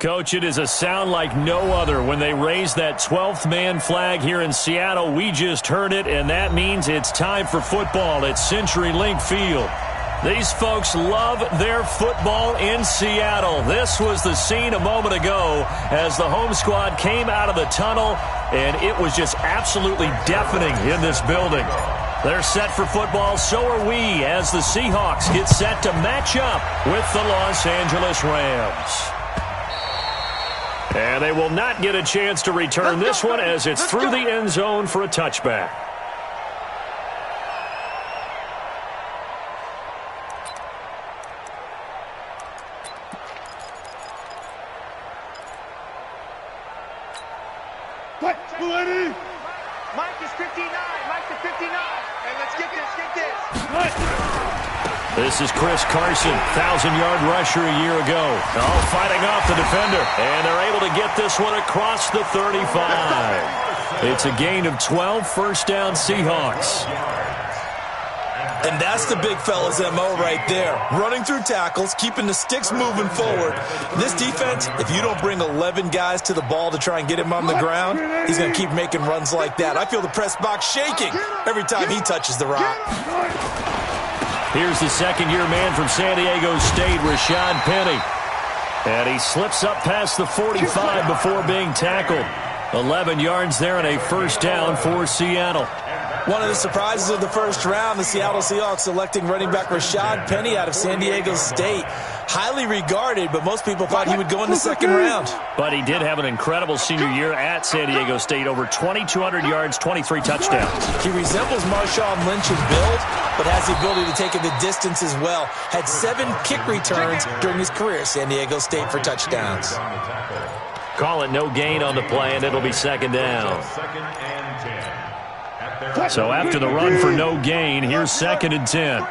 Coach, it is a sound like no other when they raise that 12th man flag here in Seattle. We just heard it, and that means it's time for football at CenturyLink Field. These folks love their football in Seattle. This was the scene a moment ago as the home squad came out of the tunnel, and it was just absolutely deafening in this building. They're set for football, so are we, as the Seahawks get set to match up with the Los Angeles Rams. And they will not get a chance to return this one as it's through the end zone for a touchback. Mike is 59. Mike is 59. Hey, let's get this. This is Chris Carson, 1,000-yard rusher a year ago. All fighting off the defender. And they're able to get this one across the 35. It's a gain of 12, first down Seahawks. And that's the big fella's MO right there. Running through tackles, keeping the sticks moving forward. This defense, if you don't bring 11 guys to the ball to try and get him on the ground, he's going to keep making runs like that. I feel the press box shaking every time he touches the rock. Here's the second-year man from San Diego State, Rashad Penny. And he slips up past the 45 before being tackled. 11 yards there and a first down for Seattle. One of the surprises of the first round, the Seattle Seahawks selecting running back Rashad Penny out of San Diego State. Highly regarded, but most people thought he would go in the second round. But he did have an incredible senior year at San Diego State. Over 2,200 yards, 23 touchdowns. He resembles Marshawn Lynch in build, but has the ability to take it the distance as well. Had 7 kick returns during his career at San Diego State for touchdowns. Call it no gain on the play, and it'll be second down. So after the run for no gain, here's second and 10.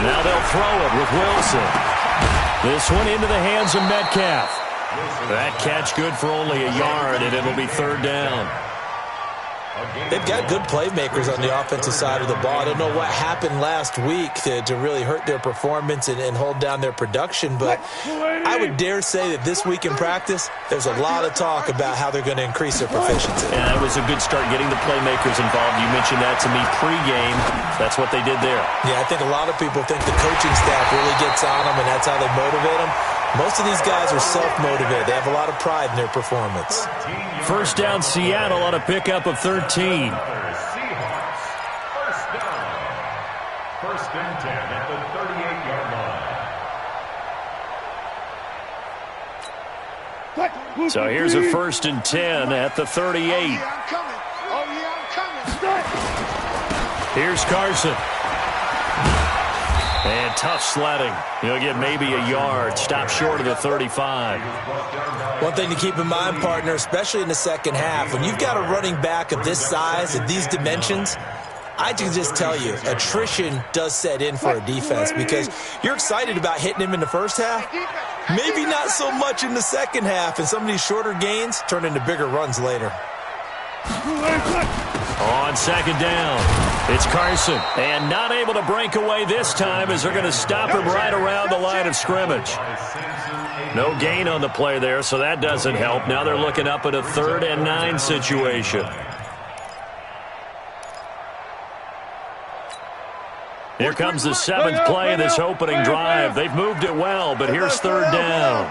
Now they'll throw it with Wilson. This one into the hands of Metcalf. That catch good for only a yard, and it'll be third down. They've got good playmakers on the offensive side of the ball. I don't know what happened last week to really hurt their performance and hold down their production, but I would dare say that this week in practice, there's a lot of talk about how they're going to increase their proficiency. Yeah, that was a good start getting the playmakers involved. You mentioned that to me pregame. That's what they did there. Yeah, I think a lot of people think the coaching staff really gets on them, and that's how they motivate them. Most of these guys are self-motivated. They have a lot of pride in their performance. First down, Seattle on a pickup of 13. First and 10 at the 38-yard line. So here's a first and 10 at the 38. Here's Carson. And tough sledding. He'll get maybe a yard. Stop short of the 35. One thing to keep in mind, partner, especially in the second half, when you've got a running back of this size, of these dimensions, I can just tell you, attrition does set in for a defense because you're excited about hitting him in the first half. Maybe not so much in the second half, and some of these shorter gains turn into bigger runs later. On second down, it's Carson. And not able to break away this time as they're going to stop him right around the line of scrimmage. No gain on the play there, so that doesn't help. Now they're looking up at a 3rd and 9 situation. Here comes the 7th play of this opening drive. They've moved it well, but here's 3rd down.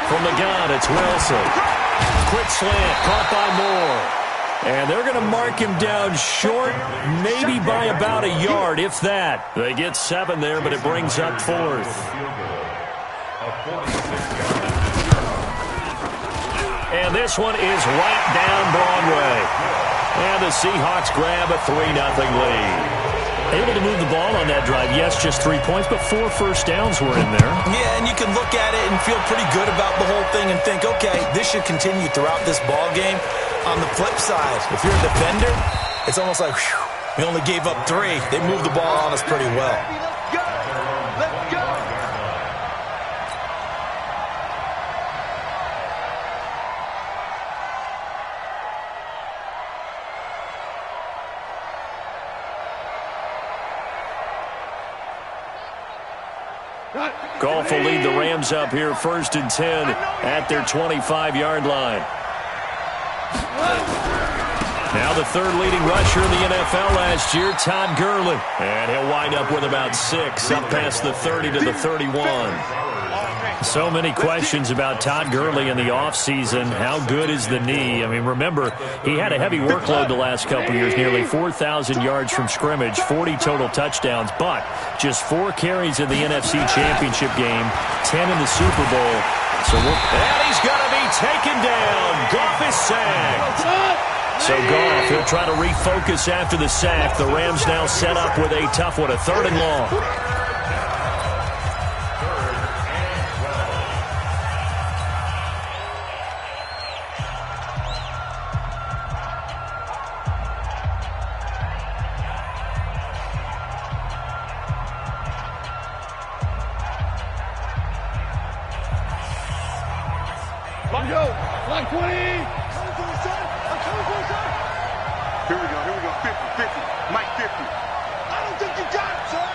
From the gun, it's Wilson. Quick slant, caught by Moore. And they're going to mark him down short, maybe by about a yard, if that. They get 7 there, but it brings up 4th. And this one is right down Broadway. And the Seahawks grab a 3-0 lead. Able to move the ball on that drive. Yes, just 3 points, but 4 first downs were in there. Yeah, and you can look at it and feel pretty good about the whole thing and think, okay, this should continue throughout this ball game. On the flip side, if you're a defender, it's almost like, whew, we only gave up 3. They moved the ball on us pretty well. Let's go. Goff will lead the Rams up here 1st and 10 at their 25-yard line. Now the third leading rusher in the NFL last year, Todd Gurley. And he'll wind up with about 6, up past the 30 to the 31. So many questions about Todd Gurley in the offseason. How good is the knee? I mean, remember, he had a heavy workload the last couple years, nearly 4,000 yards from scrimmage, 40 total touchdowns, but just 4 carries in the NFC Championship game, 10 in the Super Bowl. And he's going to be taken down. Goff is sacked. So Goff, he'll try to refocus after the sack. The Rams now set up with a tough one, a 3rd and long. Like 20. Here we go. 50. Mike 50. I don't think you got it, sir.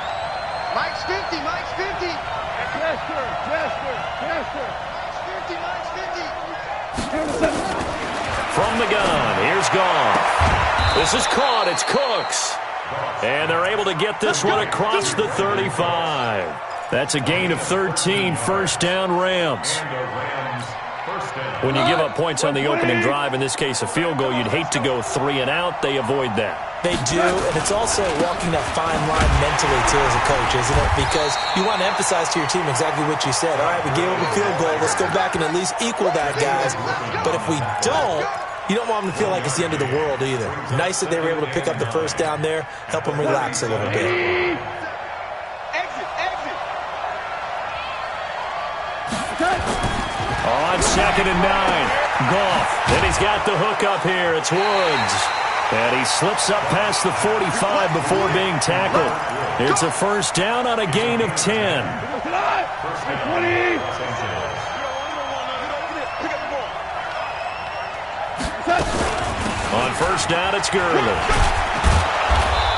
Mike's 50. Chester. Mike's 50. From the gun, here's Goff. This is caught. It's Cooks. And they're able to get this one across the 35. That's a gain of 13, 1st down Rams. When you give up points on the opening drive, in this case a field goal, you'd hate to go 3 and out. They avoid that. They do, and it's also walking that fine line mentally, too, as a coach, isn't it? Because you want to emphasize to your team exactly what you said. All right, we gave up a field goal. Let's go back and at least equal that, guys. But if we don't, you don't want them to feel like it's the end of the world either. Nice that they were able to pick up the 1st down there, help them relax a little bit. On 2nd and 9, Goff. Then he's got the hook up here. It's Woods. And he slips up past the 45 before being tackled. It's a 1st down on a gain of 10. On 1st down, it's Gurley.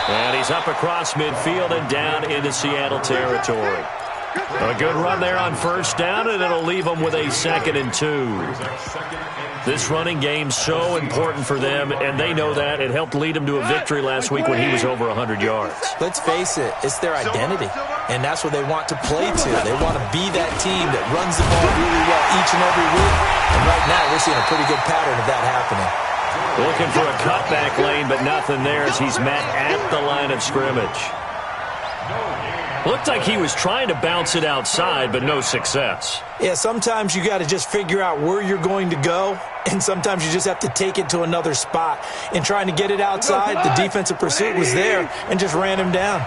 And he's up across midfield and down into Seattle territory. A good run there on 1st down, and it'll leave them with a 2nd and 2. This running game's so important for them, and they know that. It helped lead them to a victory last week when he was over 100 yards. Let's face it, it's their identity, and that's what they want to play to. They want to be that team that runs the ball really well each and every week, and right now we're seeing a pretty good pattern of that happening. Looking for a cutback lane, but nothing there as he's met at the line of scrimmage. Looked like he was trying to bounce it outside, but no success. Yeah, sometimes you got to just figure out where you're going to go, and sometimes you just have to take it to another spot. In trying to get it outside, the defensive pursuit was there and just ran him down.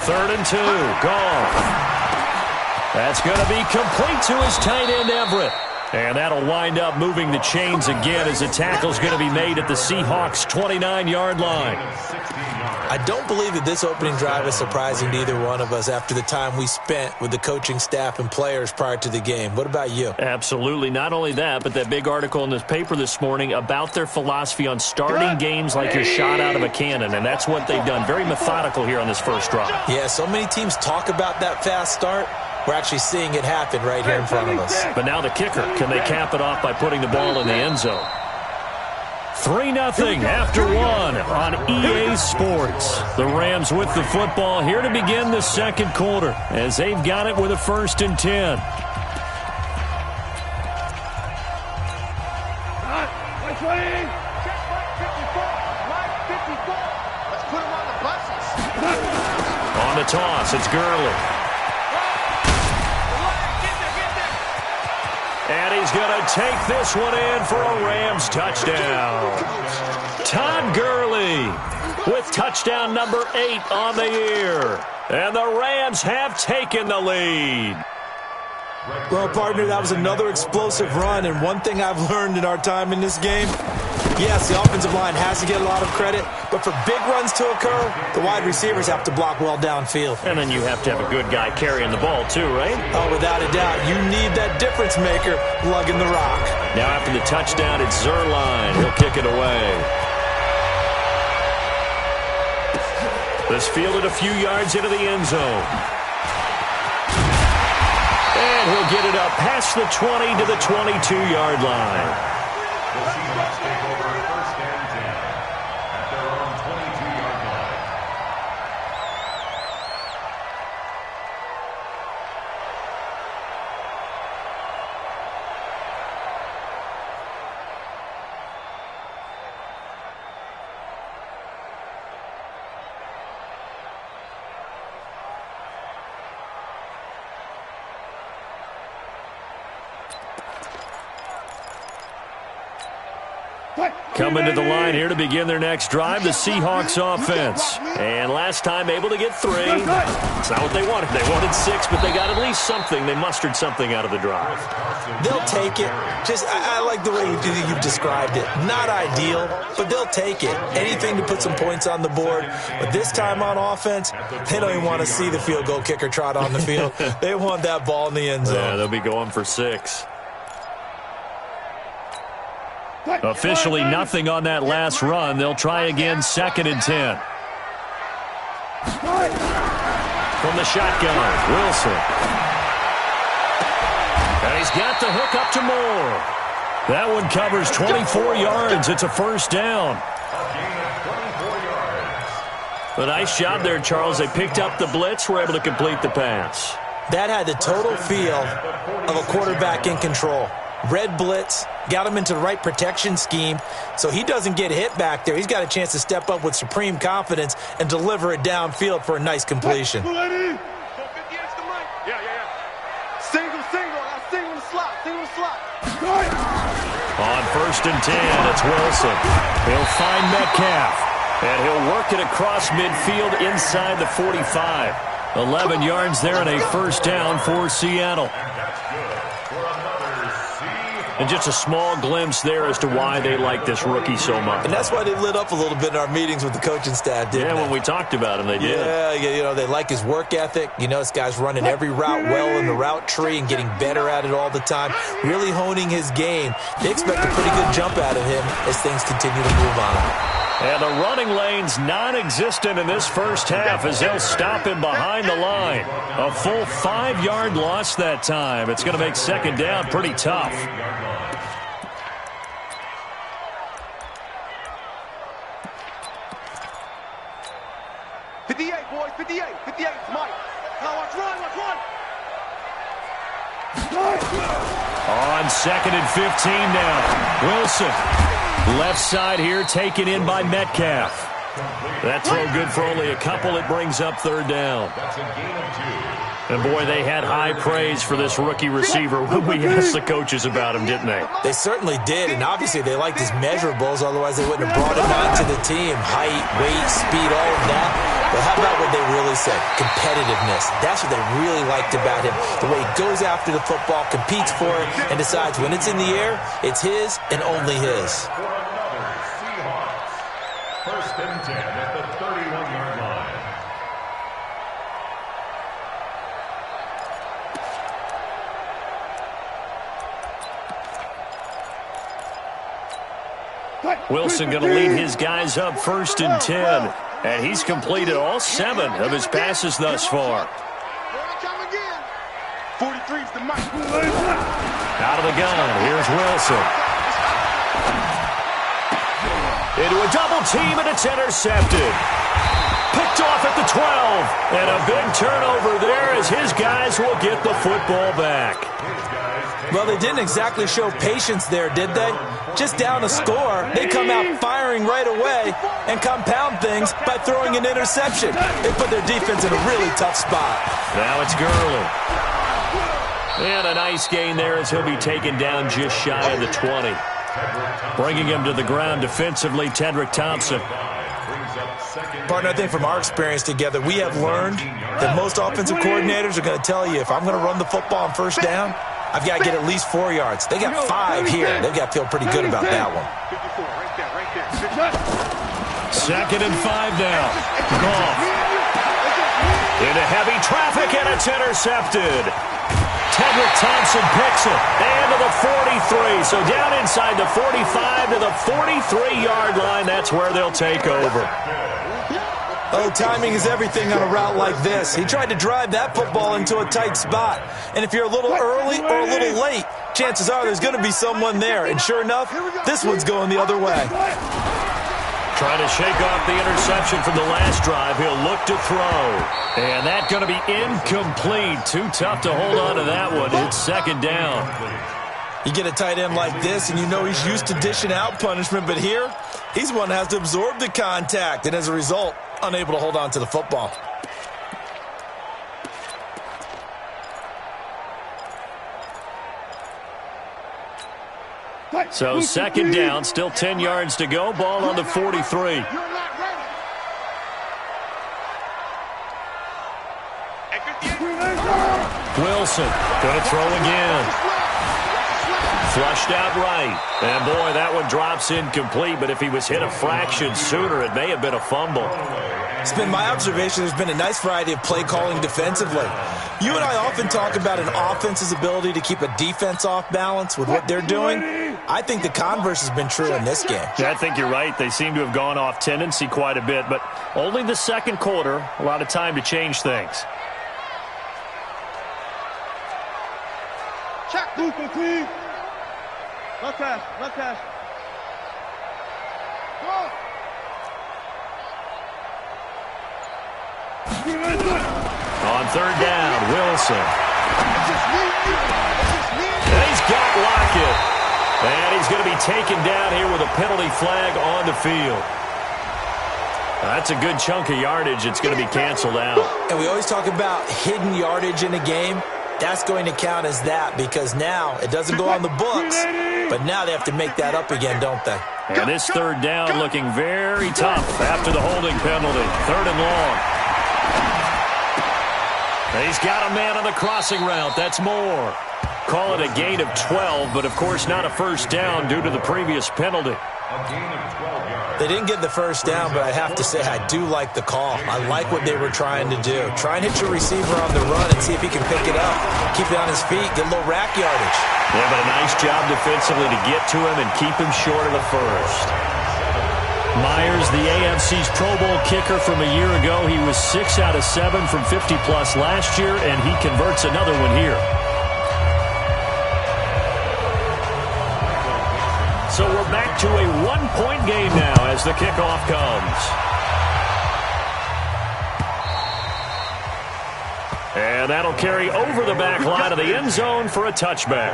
3rd and 2, Goff. That's going to be complete to his tight end, Everett. And that'll wind up moving the chains again as the tackle's going to be made at the Seahawks' 29-yard line. I don't believe that this opening drive is surprising to either one of us after the time we spent with the coaching staff and players prior to the game. What about you? Absolutely. Not only that, but that big article in this paper this morning about their philosophy on starting games like you're shot out of a cannon, and that's what they've done. Very methodical here on this first drive. Yeah, so many teams talk about that fast start. We're actually seeing it happen right here in front of us. But now the kicker, can they cap it off by putting the ball in the end zone? 3-0 after 1 on EA Sports. The Rams with the football here to begin the 2nd quarter as they've got it with a 1st and 10. On the toss, it's Gurley. And he's going to take this one in for a Rams touchdown. Todd Gurley with touchdown number 8 on the year. And the Rams have taken the lead. Well, partner, that was another explosive run, and one thing I've learned in our time in this game, yes, the offensive line has to get a lot of credit, but for big runs to occur, the wide receivers have to block well downfield. And then you have to have a good guy carrying the ball too, right? Oh, without a doubt. You need that difference maker lugging the rock. Now after the touchdown, it's Zerline. He'll kick it away. This fielded a few yards into the end zone. And he'll get it up past the 20 to the 22-yard line. The Seahawks take over first and 10 at their own 22-yard line. Coming to the line here to begin their next drive, the Seahawks offense. And last time able to get 3. It's not what they wanted. They wanted 6, but they got at least something. They mustered something out of the drive. They'll take it. I like the way you've described it. Not ideal, but they'll take it. Anything to put some points on the board. But this time on offense, they don't even want to see the field goal kicker trot on the field. They want that ball in the end zone. Yeah, they'll be going for 6. Officially nothing on that last run. They'll try again, 2nd and 10. From the shotgun, Wilson. And he's got the hook up to Moore. That one covers 24 yards. It's a first down. A nice job there, Charles. They picked up the blitz, were able to complete the pass. That had the total feel of a quarterback in control. Red blitz, got him into the right protection scheme, so he doesn't get hit back there. He's got a chance to step up with supreme confidence and deliver it downfield for a nice completion. Yeah. Single. Single in the slot. On 1st and 10, it's Wilson. He'll find Metcalf, and he'll work it across midfield inside the 45. 11 yards there and a first down for Seattle. And just a small glimpse there as to why they like this rookie so much. And that's why they lit up a little bit in our meetings with the coaching staff, didn't they? Yeah, when we talked about him, they did. Yeah, they like his work ethic. This guy's running every route well in the route tree and getting better at it all the time, really honing his game. They expect a pretty good jump out of him as things continue to move on. And the running lane's non-existent in this first half as they'll stop him behind the line. A full 5-yard loss that time. It's going to make 2nd down pretty tough. Boys, 58, Mike. Now watch run. On 2nd and 15 now. Wilson. Left side here taken in by Metcalf. That throw good for only a couple. It brings up 3rd down. That's a gain of 2. And, boy, they had high praise for this rookie receiver when we asked the coaches about him, didn't they? They certainly did, and obviously they liked his measurables, otherwise they wouldn't have brought him onto the team. Height, weight, speed, all of that. But how about what they really said? Competitiveness. That's what they really liked about him. The way he goes after the football, competes for it, and decides when it's in the air, it's his and only his. For another Seahawks. 1st and 10 at the 31-yard line. Wilson going to lead his guys up 1st and 10. And he's completed all 7 of his passes thus far. 43's the mic. Out of the gun, here's Wilson. Into a double team, and it's intercepted. Picked off at the 12. And a big turnover there as his guys will get the football back. Well, they didn't exactly show patience there, did they? Just down a score, they come out firing right away and compound things by throwing an interception. They put their defense in a really tough spot. Now it's Gurley. And a nice gain there as he'll be taken down just shy of the 20. Bringing him to the ground defensively, Tedrick Thompson. Partner, I think from our experience together, we have learned that most offensive coordinators are going to tell you, if I'm going to run the football on 1st down, I've got to get at least 4 yards. They got 5 here. They've got to feel pretty good about that one. 2nd and 5 now. Goff. Into heavy traffic, and it's intercepted. Tedrick Thompson picks it. And to the 43. So down inside the 45 to the 43-yard line. That's where they'll take over. Oh, timing is everything on a route like this. He tried to drive that football into a tight spot. And if you're a little early or a little late, chances are there's going to be someone there. And sure enough, this one's going the other way. Trying to shake off the interception from the last drive. He'll look to throw. And that's going to be incomplete. Too tough to hold on to that one. It's second down. You get a tight end like this, and you know he's used to dishing out punishment. But here, he's one that has to absorb the contact. And as a result, unable to hold on to the football. So second down, still 10 yards to go. Ball on the 43. Wilson going to throw again. Flushed out right. And boy, that one drops incomplete. But if he was hit a fraction sooner, it may have been a fumble. It's been my observation there's been a nice variety of play calling defensively. You and I often talk about an offense's ability to keep a defense off balance with what they're doing. I think the converse has been true in this game. Yeah, I think you're right. They seem to have gone off tendency quite a bit, but only the second quarter, a lot of time to change things. Check. Left hash. Go. On third down, Wilson. And he's got Lockett. And he's going to be taken down here with a penalty flag on the field. That's a good chunk of yardage. It's going to be canceled out. And we always talk about hidden yardage in a game. That's going to count as that because now it doesn't go on the books, but now they have to make that up again, don't they? And this third down looking very tough after the holding penalty. Third and long. He's got a man on the crossing route. That's more. Call it a gain of 12, but of course not a first down due to the previous penalty. They didn't get the first down, but I have to say I do like the call. I like what they were trying to do. Try and hit your receiver on the run and see if he can pick it up. Keep it on his feet, get a little rack yardage. Yeah, but a nice job defensively to get to him and keep him short of the first. Myers, the AFC's Pro Bowl kicker from a year ago. He was 6 out of 7 from 50-plus last year, and he converts another one here. So we're back to a one-point game now as the kickoff comes. And that'll carry over the back line of the end zone for a touchback.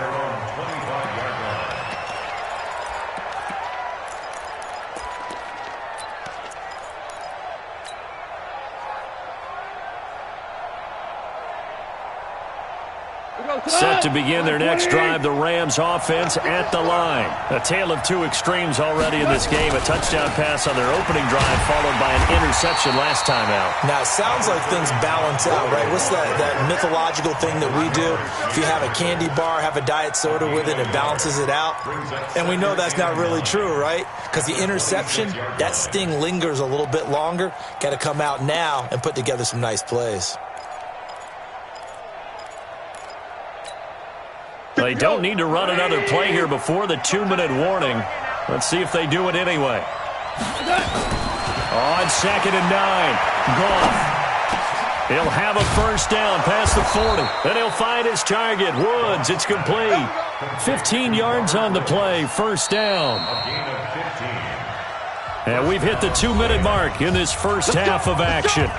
Set to begin their next drive, the Rams offense at the line. A tale of two extremes already in this game. A touchdown pass on their opening drive followed by an interception last time out. Now, it sounds like things balance out, right? What's that mythological thing that we do? If you have a candy bar, have a diet soda with it, it balances it out. And we know that's not really true, right? Because the interception, that sting lingers a little bit longer. Got to come out now and put together some nice plays. They don't need to run another play here before the 2-minute warning. Let's see if they do it anyway. On 2nd and 9, Goff. He'll have a first down past the 40. Then he'll find his target, Woods. It's complete. 15 yards on the play, first down. And we've hit the 2-minute mark in this first half of action.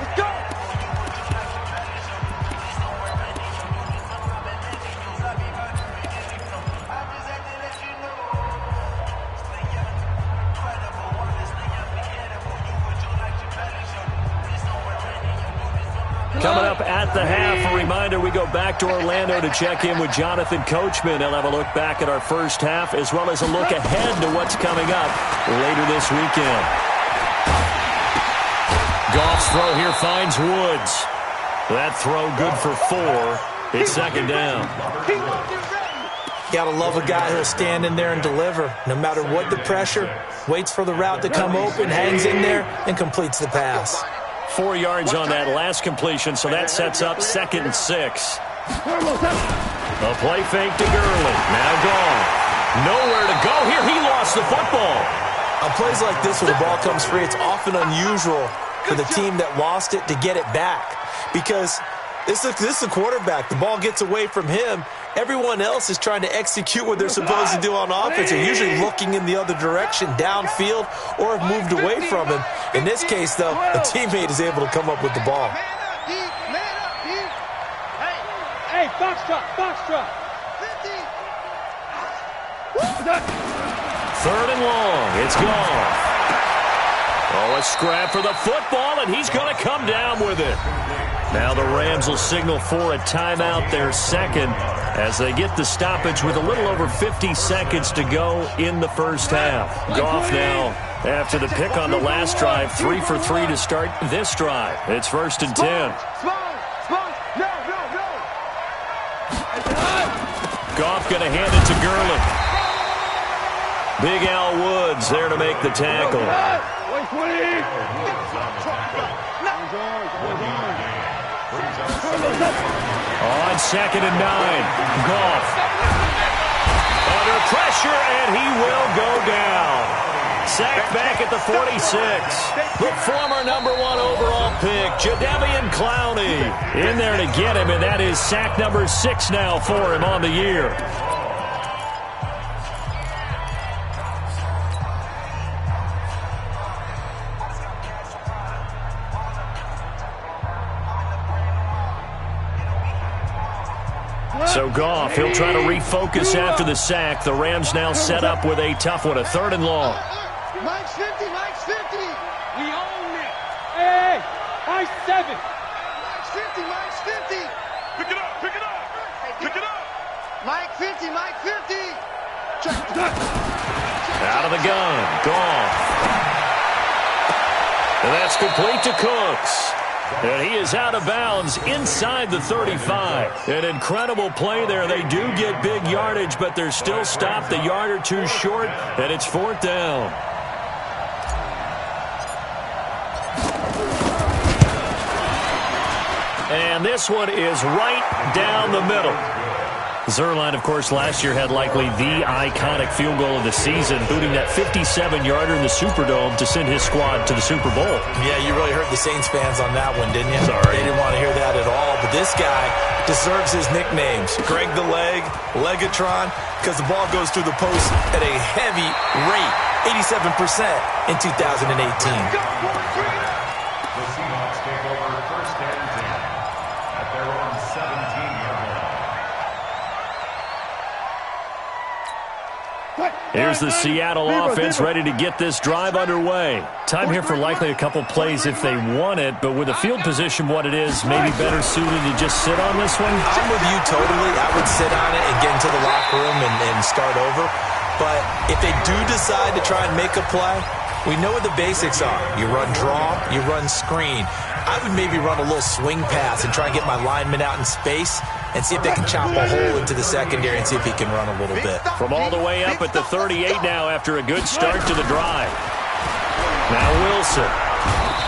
Coming up at the half, a reminder, we go back to Orlando to check in with Jonathan Coachman. He'll have a look back at our first half as well as a look ahead to what's coming up later this weekend. Goff's throw here finds Woods. That throw good for 4. It's second down. Gotta love a guy who'll stand in there and deliver. No matter what the pressure, waits for the route to come open, hangs in there, and completes the pass. 4 yards on that last completion, so that sets up 2nd and 6. A play fake to Gurley. Now gone. Nowhere to go here. He lost the football. On plays like this where the ball comes free, it's often unusual for the team that lost it to get it back. Because this is a quarterback. The ball gets away from him. Everyone else is trying to execute what they're supposed to do on offense. They're usually looking in the other direction, downfield, or have moved away from him. In this case, though, a teammate is able to come up with the ball. Hey, foxtrot. 3rd and long. It's gone. Oh, a scrap for the football, and he's going to come down with it. Now the Rams will signal for a timeout, their second, as they get the stoppage with a little over 50 seconds to go in the first half. Goff now, after the pick on the last drive, 3 for 3 to start this drive. It's 1st and 10. Goff going to hand it to Gurley. Big Al Woods there to make the tackle. On 2nd and 9, Goff under pressure, and he will go down. Sacked back at the 46. The former number 1 overall pick, Jadeveon Clowney, in there to get him, and that is sack number 6 now for him on the year. So Goff, he'll try to refocus after the sack. The Rams now set up with a tough one, a 3rd and long. Mike's 50. We own it. Hey, Mike's 7. Mike's 50. Pick it up. Mike 50. Out of the gun, Goff. And that's complete to Cooks. And he is out of bounds inside the 35. An incredible play there. They do get big yardage, but they're still stopped a yard or two short, and it's 4th down. And this one is right down the middle. Zuerlein, of course, last year had likely the iconic field goal of the season, booting that 57-yarder in the Superdome to send his squad to the Super Bowl. Yeah, you really hurt the Saints fans on that one, didn't you? Sorry. They didn't want to hear that at all. But this guy deserves his nicknames. Greg the Leg, Legatron, because the ball goes through the post at a heavy rate, 87% in 2018. The Seahawks take over 1st and 10 at their own 17-yard line. Here's the Seattle offense ready to get this drive underway. Time here for likely a couple plays if they want it, but with the field position what it is, maybe better suited to just sit on this one? I'm with you totally. I would sit on it and get into the locker room and start over. But if they do decide to try and make a play, we know what the basics are. You run draw, you run screen. I would maybe run a little swing pass and try and get my lineman out in space and see if they can chop a hole into the secondary and see if he can run a little bit. From all the way up at the 38 now after a good start to the drive. Now Wilson.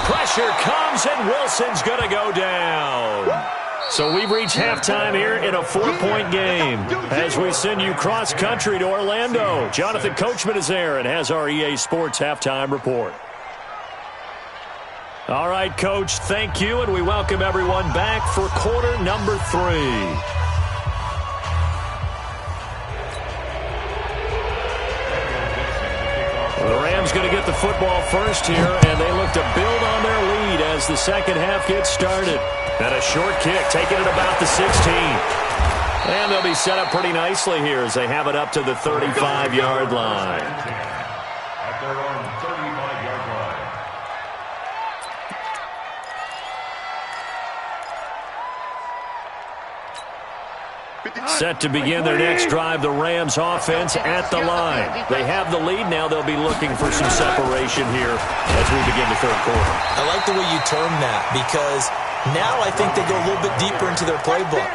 Pressure comes, and Wilson's going to go down. So we've reached halftime here in a 4-point game. As we send you cross-country to Orlando, Jonathan Coachman is there and has our EA Sports halftime report. All right, Coach, thank you, and we welcome everyone back for quarter number 3. The Rams going to get the football first here, and they look to build on their lead as the second half gets started. And a short kick, taking it about the 16. And they'll be set up pretty nicely here as they have it up to the 35-yard line. At their own 35-yard line. Set to begin their next drive, the Rams offense at the line. They have the lead now. They'll be looking for some separation here as we begin the third quarter. I like the way you term that because now I think they go a little bit deeper into their playbook.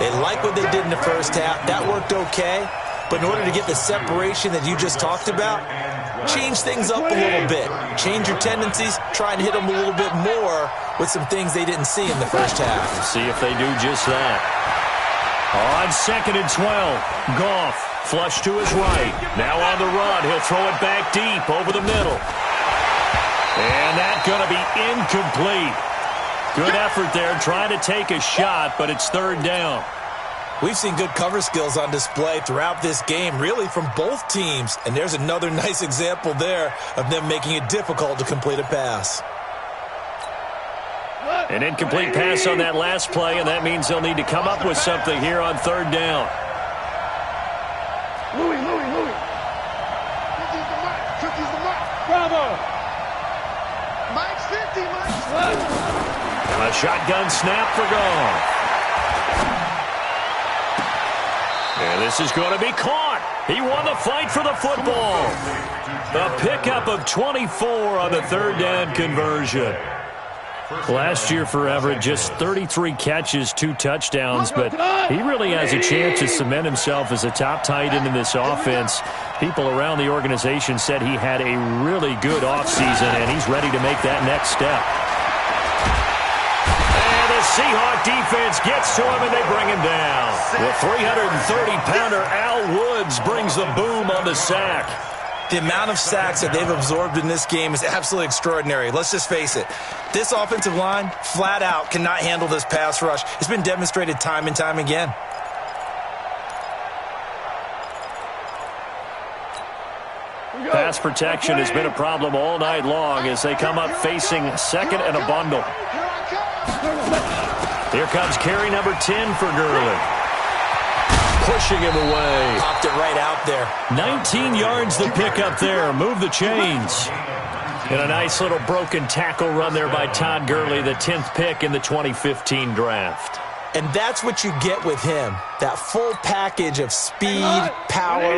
They like what they did in the first half. That worked okay. But in order to get the separation that you just talked about, change things up a little bit. Change your tendencies. Try and hit them a little bit more with some things they didn't see in the first half. See if they do just that. On 2nd and 12, Goff flush to his right. Now on the run, he'll throw it back deep over the middle. And that's going to be incomplete. Good effort there, trying to take a shot, but it's third down. We've seen good cover skills on display throughout this game, really from both teams. And there's another nice example there of them making it difficult to complete a pass. An incomplete pass on that last play, and that means they'll need to come up with something here on third down. Louis. Cookies the mark. Bravo. Mike's 50, Mike's 50. A shotgun snap for Goff. And this is going to be caught. He won the fight for the football. A pickup of 24 on the third down conversion. Last year for Everett, just 33 catches, 2 touchdowns, but he really has a chance to cement himself as a top tight end in this offense. People around the organization said he had a really good offseason, and he's ready to make that next step. And the Seahawk defense gets to him, and they bring him down. The 330-pounder Al Woods brings the boom on the sack. The amount of sacks that they've absorbed in this game is absolutely extraordinary. Let's just face it. This offensive line, flat out, cannot handle this pass rush. It's been demonstrated time and time again. Pass protection has been a problem all night long as they come up facing second and a bundle. Here comes carry number 10 for Gurley. Pushing him away. Popped it right out there. 19 yards the pick up there. Move the chains. And a nice little broken tackle run there by Todd Gurley, the 10th pick in the 2015 draft. And that's what you get with him. That full package of speed, power,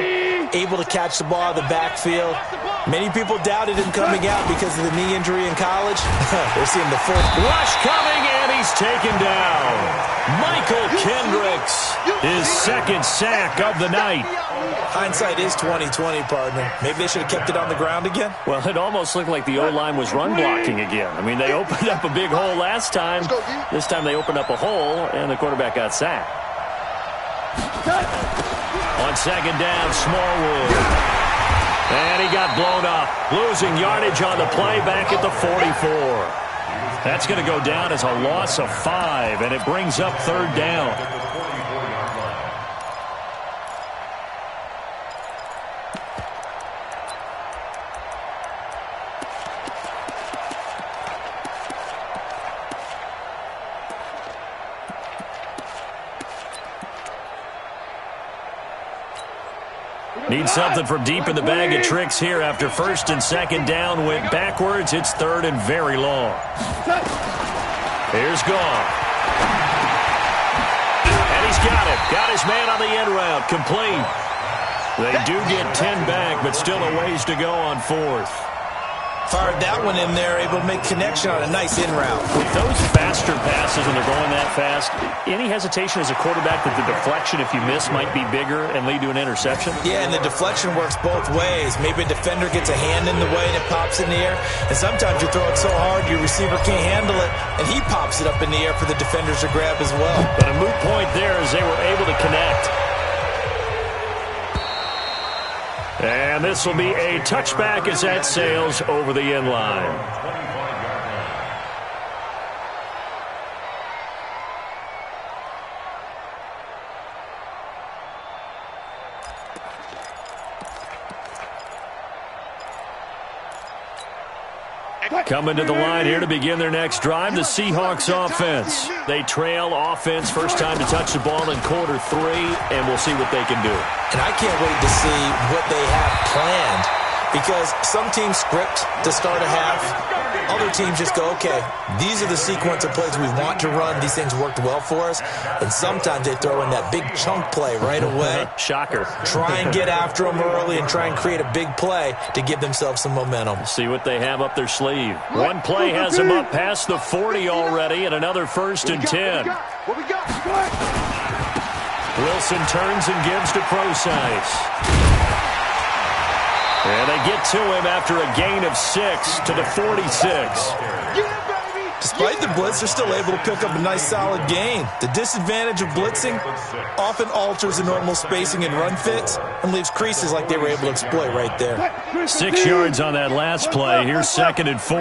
able to catch the ball out of the backfield. Many people doubted him coming out because of the knee injury in college. They're seeing the full rush coming, and he's taken down. Michael Kendricks, his second sack of the night. Hindsight is 20/20, partner. Maybe they should have kept it on the ground again. Well, it almost looked like the O-line was run blocking again. I mean, they opened up a big hole last time. This time they opened up a hole, and the quarterback got sacked. On second down, Smallwood. And he got blown up. Losing yardage on the play back at the 44. That's going to go down as a loss of 5, and it brings up third down. Need something from deep in the bag of tricks here after first and second down went backwards. It's third and very long. Here's Goff. And he's got it. Got his man on the end route. Complete. They do get 10 back, but still a ways to go on fourth. Fired that one in there, able to make connection on a nice in route. With those faster passes when they're going that fast, any hesitation as a quarterback that the deflection, if you miss, might be bigger and lead to an interception? Yeah, and the deflection works both ways. Maybe a defender gets a hand in the way and it pops in the air. And sometimes you throw it so hard your receiver can't handle it, and he pops it up in the air for the defenders to grab as well. But a moot point there as they were able to connect. And this will be a touchback as that sails over the end line. Coming to the line here to begin their next drive, the Seahawks offense. They trail offense, first time to touch the ball in quarter 3, and we'll see what they can do. And I can't wait to see what they have planned, because some teams script to start a half. Other teams just go, okay, these are the sequence of plays we want to run. These things worked well for us. And sometimes they throw in that big chunk play right away. Shocker. Try and get after them early and try and create a big play to give themselves some momentum. See what they have up their sleeve. One play has them up past the 40 already, and another first and 10. Wilson turns and gives to Procise. And they get to him after a gain of 6 to the 46. Despite the blitz, they're still able to pick up a nice solid gain. The disadvantage of blitzing often alters the normal spacing and run fits and leaves creases like they were able to exploit right there. 6 yards on that last play. Here's 2nd and 4.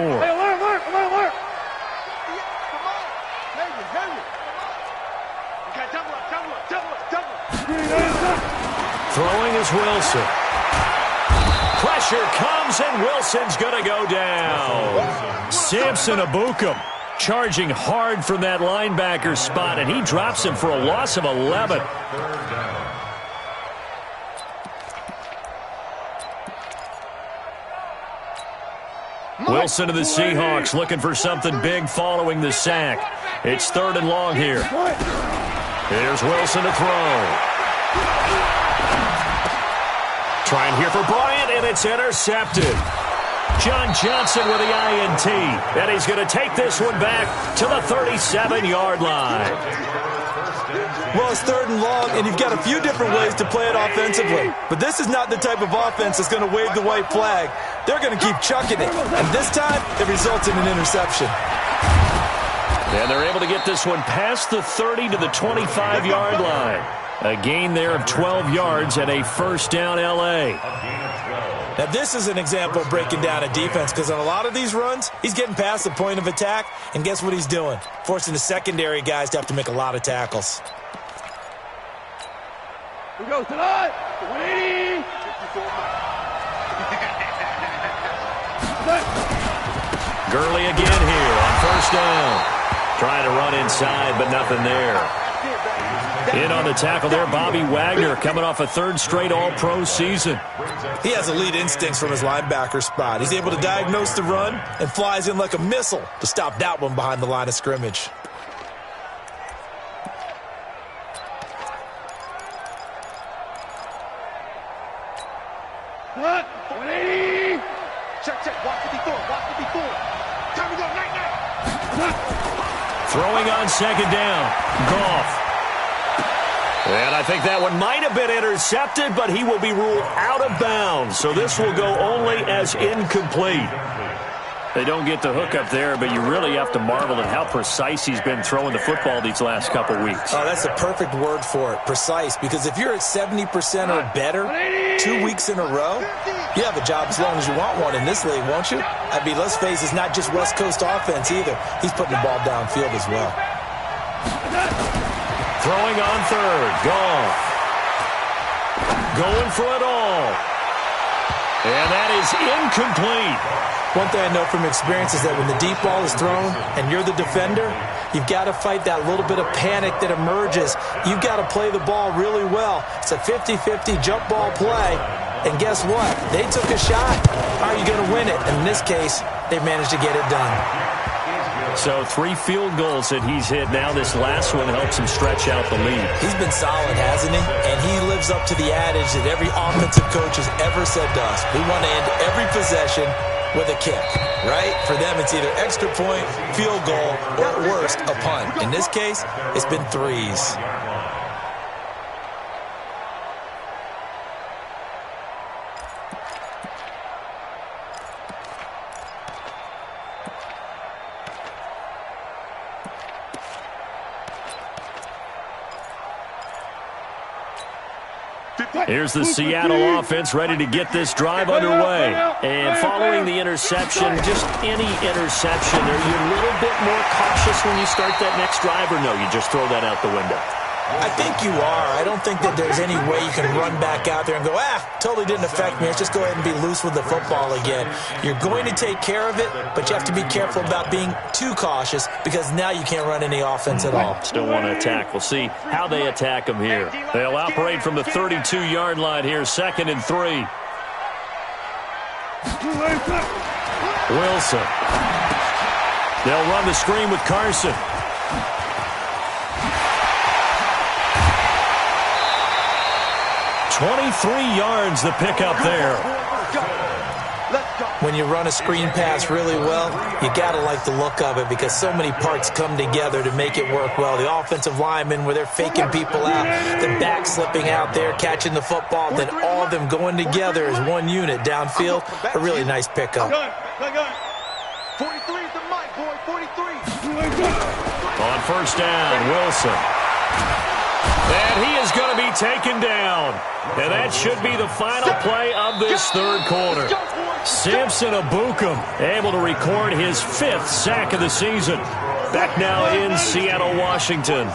Throwing is Wilson. Pressure comes, and Wilson's going to go down. Samson Abukum charging hard from that linebacker spot, and he drops him for a loss of 11. Wilson to the Seahawks looking for something big following the sack. It's 3rd and long here. Here's Wilson to throw. Trying here for Bryant, and it's intercepted. John Johnson with the INT, and he's going to take this one back to the 37-yard line. Well, it's 3rd and long, and you've got a few different ways to play it offensively. But this is not the type of offense that's going to wave the white flag. They're going to keep chucking it, and this time it results in an interception. And they're able to get this one past the 30 to the 25-yard line. A gain there of 12 yards and a first down L.A. Now, this is an example of breaking down a defense because on a lot of these runs, he's getting past the point of attack, and guess what he's doing? Forcing the secondary guys to have to make a lot of tackles. We go tonight. 180. Gurley again here on first down. Trying to run inside, but nothing there. In on the tackle there, Bobby Wagner, coming off a 3rd straight All-Pro season. He has elite instincts from his linebacker spot. He's able to diagnose the run and flies in like a missile to stop that one behind the line of scrimmage. What? 180. Check. Watch 54. Time to go. Night. Throwing on 2nd down. Goff. And I think that one might have been intercepted, but he will be ruled out of bounds. So this will go only as incomplete. They don't get the hook up there, but you really have to marvel at how precise he's been throwing the football these last couple weeks. Oh, that's the perfect word for it, precise. Because if you're at 70% or better 2 weeks in a row, you have a job as long as you want one in this league, won't you? I mean, let's face it, it's not just West Coast offense either. He's putting the ball downfield as well. Throwing on 3rd. Goff. Going for it all. And that is incomplete. One thing I know from experience is that when the deep ball is thrown and you're the defender, you've got to fight that little bit of panic that emerges. You've got to play the ball really well. It's a 50-50 jump ball play. And guess what? They took a shot. How are you going to win it? And in this case, they managed to get it done. So 3 field goals that he's hit. Now this last one helps him stretch out the lead. He's been solid, hasn't he? And he lives up to the adage that every offensive coach has ever said to us. We want to end every possession with a kick, right? For them, it's either extra point, field goal, or at worst, a punt. In this case, it's been 3s. Here's the Seattle offense ready to get this drive underway. And following the interception, just any interception, are you a little bit more cautious when you start that next drive, or no, you just throw that out the window? I think you are. I don't think that there's any way you can run back out there and go, totally didn't affect me. Let's just go ahead and be loose with the football again. You're going to take care of it, but you have to be careful about being too cautious because now you can't run any offense at all. Still want to attack. We'll see how they attack him here. They'll operate from the 32-yard line here, 2nd and 3. Wilson. They'll run the screen with Carson. $23 yards the pickup there. When you run a screen pass really well, you got to like the look of it because so many parts come together to make it work well. The offensive linemen, where they're faking people out, the back slipping out there, catching the football, then all of them going together as one unit downfield. A really nice pickup. 43 is the mic, boy. 43. On first down, Wilson. And he is going to be taken down. And that should be the final play of this third quarter. Samson Ebukam able to record his 5th sack of the season. Back now in Seattle, Washington.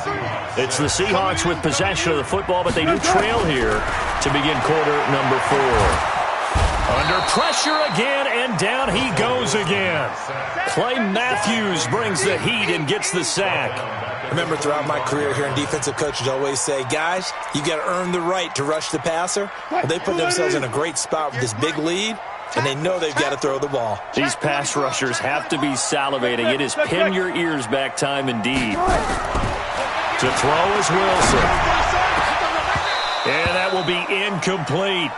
It's the Seahawks with possession of the football, but they do trail here to begin quarter number 4. Under pressure again, and down he goes again. Clay Matthews brings the heat and gets the sack. Remember, throughout my career here in defensive coaches always say, guys, you got to earn the right to rush the passer. Well, they put themselves in a great spot with this big lead, and they know they've got to throw the ball. These pass rushers have to be salivating. It is pin your ears back time indeed. To throw is Wilson. And that will be incomplete.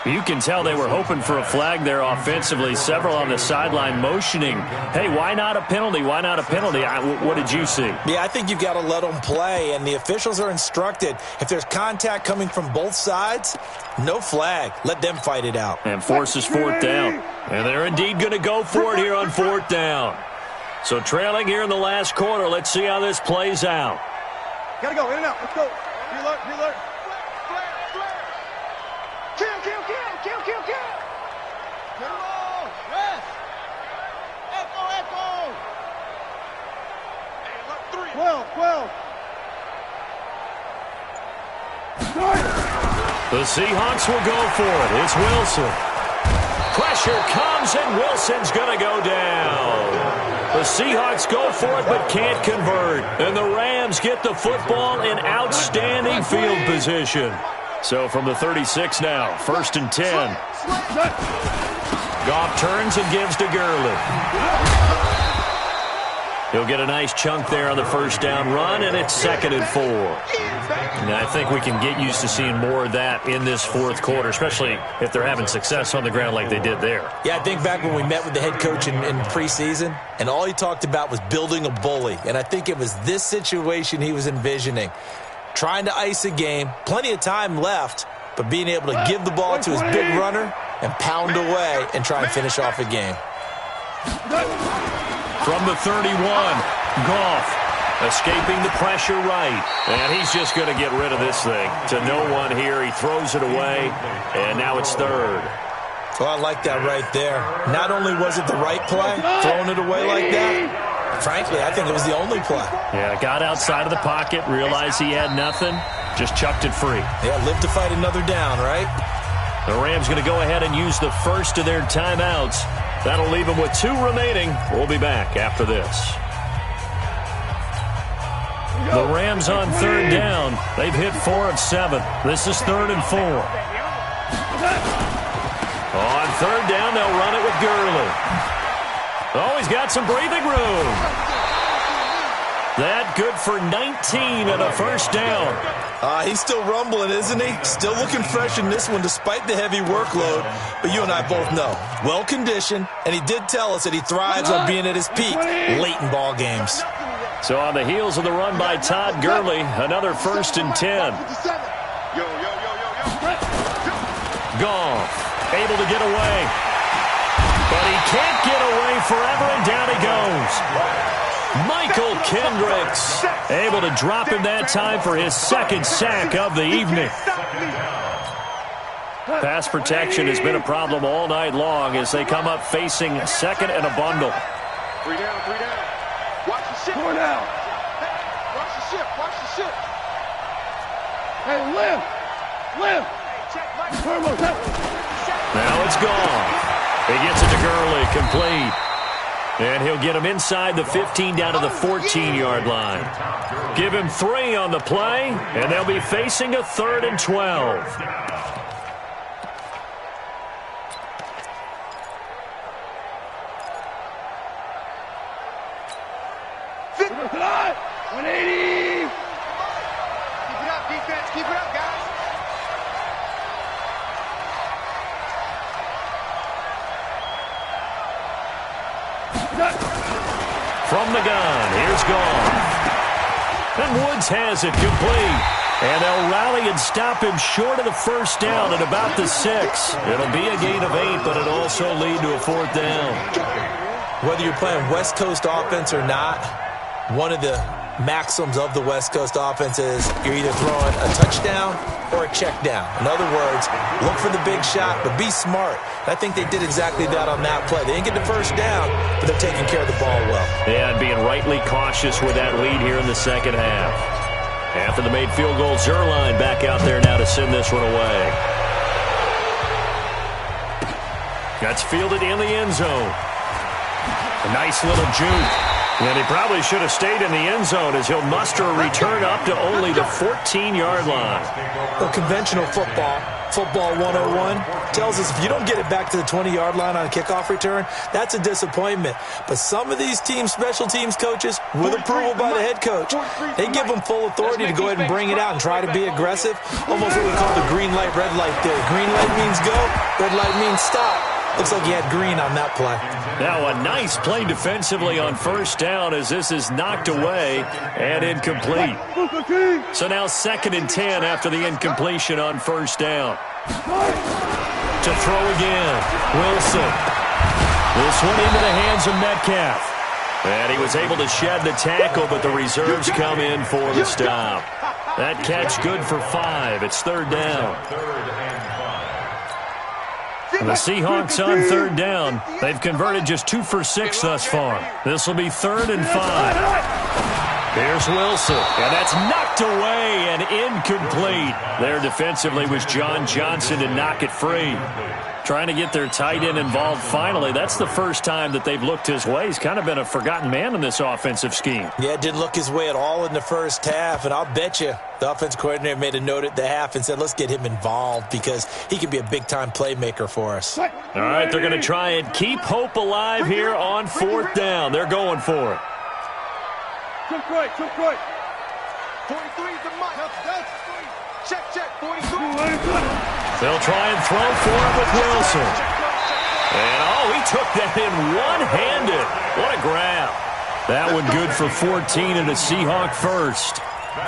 You can tell they were hoping for a flag there offensively. Several on the sideline motioning, hey, why not a penalty? Why not a penalty? What did you see? Yeah, I think you've got to let them play, and the officials are instructed. If there's contact coming from both sides, no flag. Let them fight it out. And forces 4th down. And they're indeed going to go for it here on 4th down. So trailing here in the last quarter. Let's see how this plays out. Gotta go, in and out. Let's go. Pre-alert, pre-alert. Kill, kill, kill, kill, kill, kill. Get him on. Rest. Echo, echo. Hey, look, 3. 12. The Seahawks will go for it. It's Wilson. Pressure comes, and Wilson's going to go down. The Seahawks go for it but can't convert. And the Rams get the football in outstanding field position. So from the 36 now, 1st and 10. Goff turns and gives to Gurley. He'll get a nice chunk there on the first down run, and it's 2nd and 4. And I think we can get used to seeing more of that in this 4th quarter, especially if they're having success on the ground like they did there. Yeah, I think back when we met with the head coach in preseason, and all he talked about was building a bully. And I think it was this situation he was envisioning. Trying to ice a game, plenty of time left, but being able to give the ball to his big runner and pound away and try and finish off a game. From the 31, Goff escaping the pressure right. And he's just going to get rid of this thing. To no one here. He throws it away, and now it's 3rd. Well, I like that right there. Not only was it the right play, throwing it away like that, frankly, I think it was the only play. Yeah, got outside of the pocket, realized he had nothing, just chucked it free. Yeah, live to fight another down, right? The Rams going to go ahead and use the first of their timeouts. That'll leave them with 2 remaining. We'll be back after this. The Rams on 3rd down. They've hit 4 of 7. This is 3rd and 4. On 3rd down, they'll run it with Gurley. Oh, he's got some breathing room. That good for 19 and a first down. He's still rumbling, isn't he? Still looking fresh in this one despite the heavy workload. But you and I both know, well-conditioned, and he did tell us that he thrives on being at his peak late in ball games. So on the heels of the run by Todd Gurley, another 1st and 10. Goff able to get away. But he can't get away forever, and down he goes. Michael Kendricks able to drop him that time for his 2nd sack of the evening. Pass protection has been a problem all night long as they come up facing 2nd and a bundle. 3 down, 3 down. Watch the ship. 4 down. Watch the ship, watch the ship. Hey, live. Now it's gone. He gets it to Gurley, complete. And he'll get him inside the 15 down to the 14-yard line. Give him 3 on the play, and they'll be facing a 3rd and 12. Keep it up, defense. Keep it up, guys. From the gun, here's Goff. And Woods has it complete. And they'll rally and stop him short of the first down at about the 6. It'll be a gain of 8, but it'll also lead to a 4th down. Whether you're playing West Coast offense or not, one of the maxims of the West Coast offense is you're either throwing a touchdown or a check down. In other words, look for the big shot, but be smart. I think they did exactly that on that play. They didn't get the first down, but they're taking care of the ball well. Yeah, and being rightly cautious with that lead here in the second half. After the made field goal, Zerline back out there now to send this one away. That's fielded in the end zone. A nice little juke. And he probably should have stayed in the end zone as he'll muster a return up to only the 14-yard line. Well, conventional football 101, tells us if you don't get it back to the 20-yard line on a kickoff return, that's a disappointment. But some of these special teams coaches, with approval by the head coach, they give them full authority to go ahead and bring it out and try to be aggressive. Almost what we call the green light, red light theory. Green light means go, red light means stop. Looks like he had green on that play. Now a nice play defensively on first down as this is knocked away and incomplete. So now 2nd and 10 after the incompletion on first down. To throw again, Wilson. This one into the hands of Metcalf. And he was able to shed the tackle, but the reserves come in for the stop. That catch good for 5. It's 3rd down. The Seahawks on 3rd down. They've converted just 2 for 6 thus far. This will be 3rd and 5. Here's Wilson, and that's knocked away and incomplete. There defensively was John Johnson to knock it free. Trying to get their tight end involved finally. That's the first time that they've looked his way. He's kind of been a forgotten man in this offensive scheme. Yeah, it didn't look his way at all in the first half, and I'll bet you the offense coordinator made a note at the half and said, let's get him involved because he can be a big-time playmaker for us. All right, they're going to try and keep hope alive here on 4th down. They're going for it. 43 is the mark. Check, 43. They'll try and throw for it with Wilson. And, he took that in one-handed. What a grab. That one good for 14 and a Seahawk first.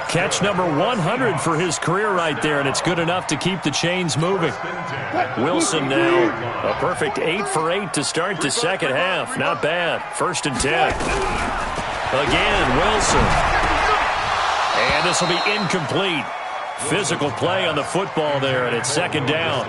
Catch number 100 for his career right there, and it's good enough to keep the chains moving. Wilson now, a perfect 8 for 8 to start the second half. Not bad. 1st and 10. Again, Wilson. And this will be incomplete. Physical play on the football there, and it's 2nd down.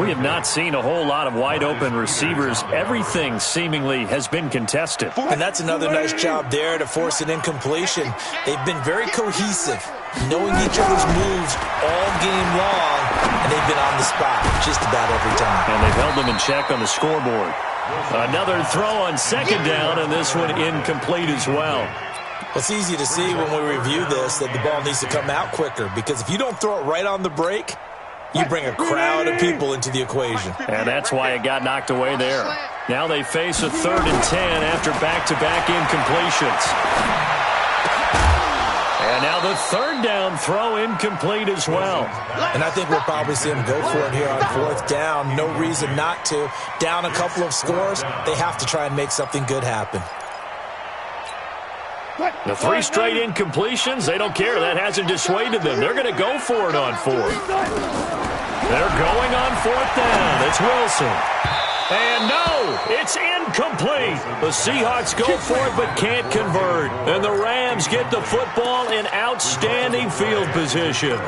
We have not seen a whole lot of wide-open receivers. Everything seemingly has been contested. And that's another nice job there to force an incompletion. They've been very cohesive, knowing each other's moves all game long, and they've been on the spot just about every time. And they've held them in check on the scoreboard. Another throw on 2nd down, and this one incomplete as well. It's easy to see when we review this that the ball needs to come out quicker because if you don't throw it right on the break, you bring a crowd of people into the equation. And that's why it got knocked away there. Now they face a 3rd and 10 after back-to-back incompletions. And now the 3rd down throw incomplete as well. And I think we'll probably see them go for it here on 4th down. No reason not to. Down a couple of scores, they have to try and make something good happen. The 3 straight incompletions, they don't care. That hasn't dissuaded them. They're going to go for it on 4th. They're going on 4th down. It's Wilson. And no, it's incomplete. The Seahawks go for it but can't convert. And the Rams get the football in outstanding field position.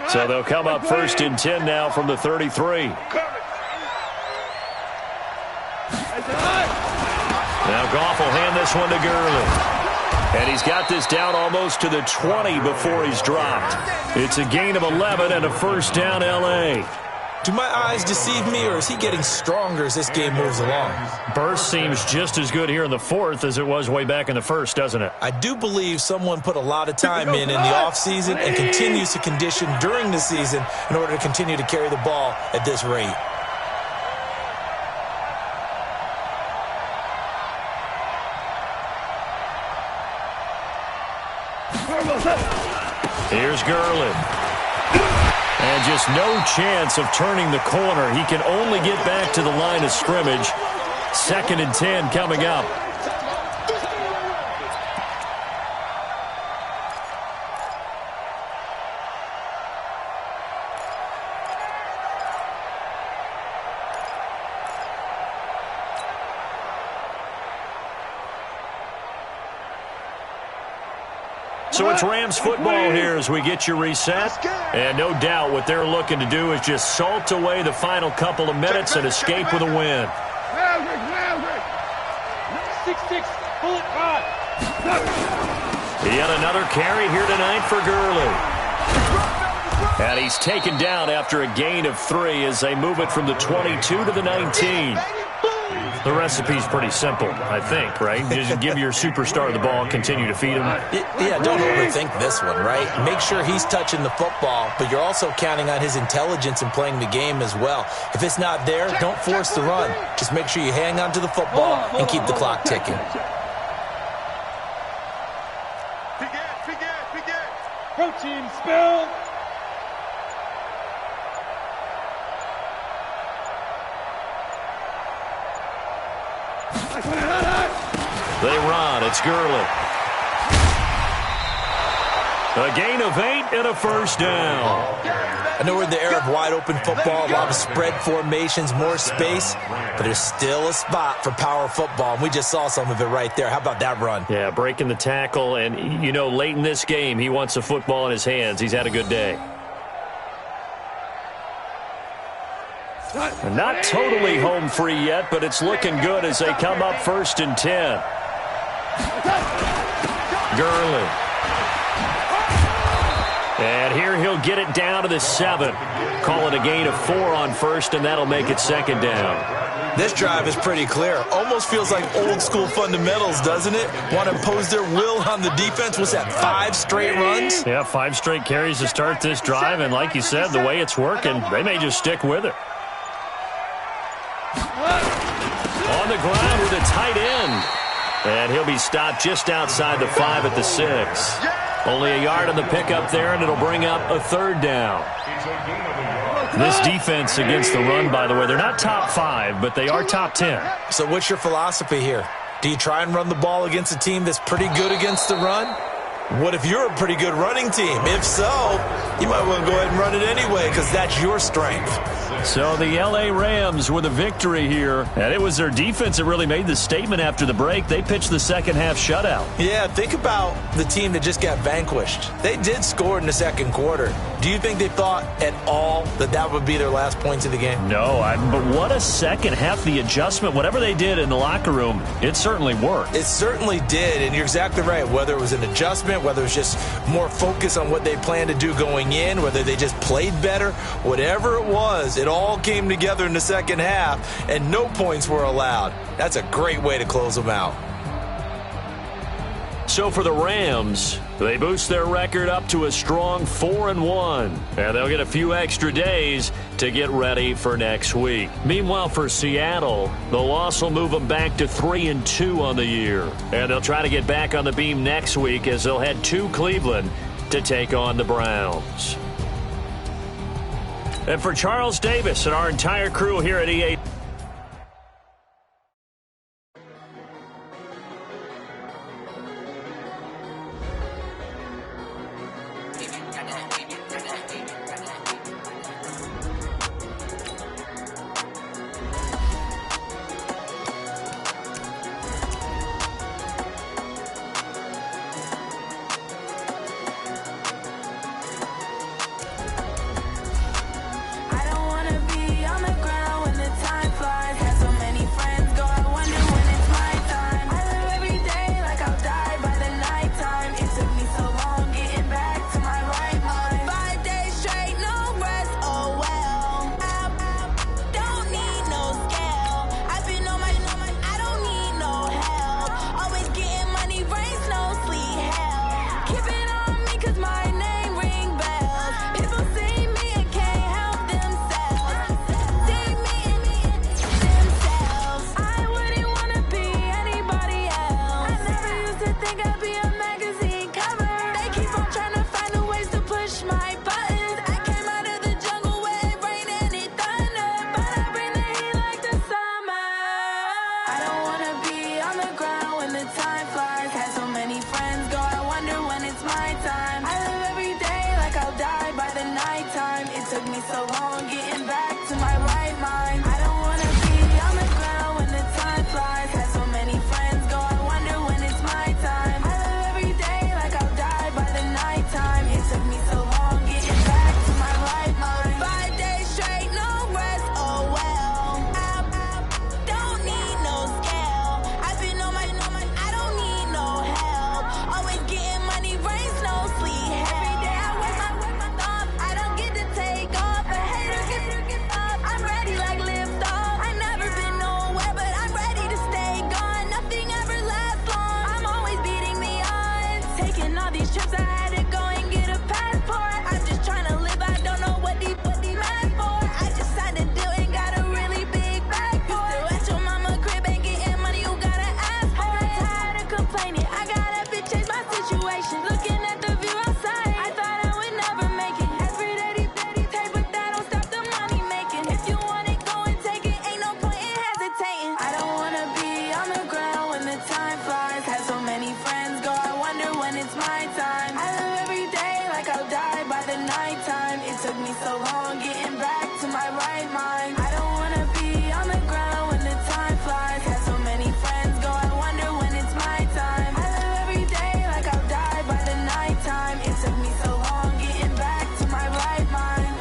So they'll come up 1st and 10 now from the 33. Now Goff will hand this one to Gurley. And he's got this down almost to the 20 before he's dropped. It's a gain of 11 and a 1st down L.A. Do my eyes deceive me, or is he getting stronger as this game moves along? Burst seems just as good here in the 4th as it was way back in the 1st, doesn't it? I do believe someone put a lot of time in the offseason and continues to condition during the season in order to continue to carry the ball at this rate. Here's Gurley. And just no chance of turning the corner. He can only get back to the line of scrimmage. 2nd and 10 coming up. So it's Rams football here as we get you reset. And no doubt what they're looking to do is just salt away the final couple of minutes and escape with a win. 6-6, bullet 5. Yet another carry here tonight for Gurley. And he's taken down after a gain of 3 as they move it from the 22 to the 19. The recipe's pretty simple, I think, right? Just give your superstar the ball and continue to feed him. Yeah, don't overthink this one, right? Make sure he's touching the football, but you're also counting on his intelligence in playing the game as well. If it's not there, don't force the run. Just make sure you hang on to the football and keep the clock ticking. Protein spill. They run. It's Gurley. A gain of 8 and a first down. I know we're in the era of wide-open football, a lot of spread formations, more space, but there's still a spot for power football, and we just saw some of it right there. How about that run? Yeah, breaking the tackle, and, you know, late in this game, he wants the football in his hands. He's had a good day. Not totally home free yet, but it's looking good as they come up 1st and 10. Gurley. And here he'll get it down to the 7. Call it a gain of 4 on 1st, and that'll make it 2nd down. This drive is pretty clear. Almost feels like old-school fundamentals, doesn't it? Want to impose their will on the defense. What's that, 5 straight runs? Yeah, 5 straight carries to start this drive, and like you said, the way it's working, they may just stick with it. On the ground with a tight end. And he'll be stopped just outside the 5 at the 6. Only a yard on the pickup there, and it'll bring up a 3rd down. This defense against the run, by the way, they're not top 5, but they are top 10. So what's your philosophy here? Do you try and run the ball against a team that's pretty good against the run? What if you're a pretty good running team? If so, you might want to go ahead and run it anyway because that's your strength. So the L.A. Rams with a victory here, and it was their defense that really made the statement after the break. They pitched the second-half shutout. Yeah, think about the team that just got vanquished. They did score in the second quarter. Do you think they thought at all that that would be their last points of the game? No, but what a second half. The adjustment, whatever they did in the locker room, it certainly worked. It certainly did, and you're exactly right. Whether it was an adjustment, whether it was just more focus on what they planned to do going in, whether they just played better, whatever it was, it all came together in the second half, and no points were allowed. That's a great way to close them out. So for the Rams, they boost their record up to a strong 4-1, and they'll get a few extra days to get ready for next week. Meanwhile, for Seattle, the loss will move them back to 3-2 on the year, and they'll try to get back on the beam next week as they'll head to Cleveland to take on the Browns. And for Charles Davis and our entire crew here at EA by the so long getting back to my right mind. I don't wanna be on the ground when the time flies. Had so many friends go, I wonder when it's my time. I live every day like I'll die by the nighttime. It took me so long getting back to my right mind.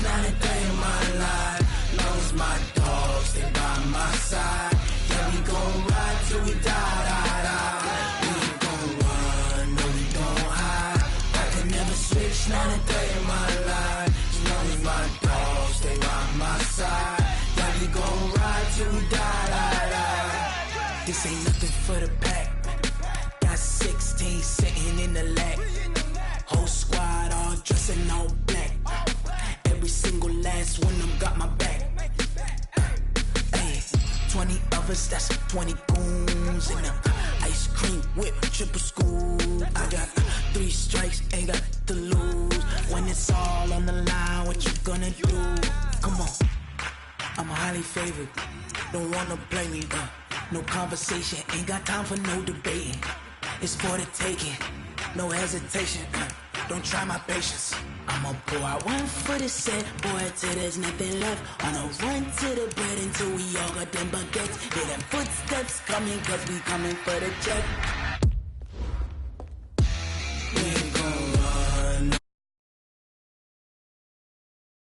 Not a day in my life. Long as my dogs stay by my side. Yeah, we gon' ride till we die, die, die. We ain't gon' run, no, we don't hide. I can never switch, not a day in my life. As long as my dogs stay by my side. Yeah, we gon' ride till we die, die, die. This ain't nothing for the pack. Got 16 sitting in the lag. Whole squad all dressing all black. Every single last one of them got my back. Hey, 20 of us, that's 20 goons in the ice cream whip, triple scoop. I got 3 strikes, ain't got to lose. When it's all on the line, what you gonna do? Come on, I'm highly favored. Don't wanna play me, no conversation, ain't got time for no debating. It's for the taking, no hesitation. Don't try my patience. I'ma pour out one for the set, boy, till there's nothing left. On a run to the bread until we all got them baguettes. Hear them footsteps coming, cause we coming for the check.